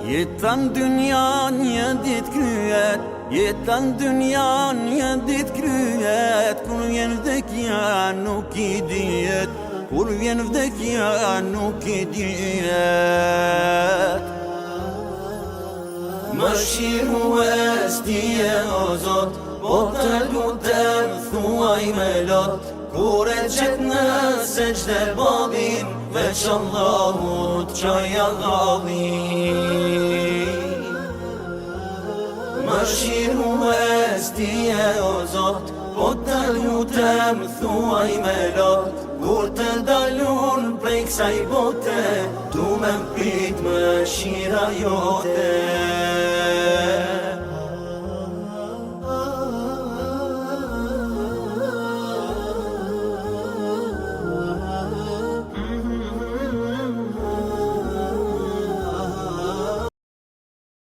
Jetan dynja një dit kryet, jetan dynja një dit kryet. Kur vjen vdekja nuk I dihet, kur vjen vdekja nuk I dihet. Më shiru e stije o Zot, po të lutem thuaj me lot. Kur e qet në seçde bodin, veç Allahut qaj Allahin. Më shiru e stije o Zot, po të lutem thuaj me lot. Kur të dalun prej kësaj bote, du me mprit më shira jote.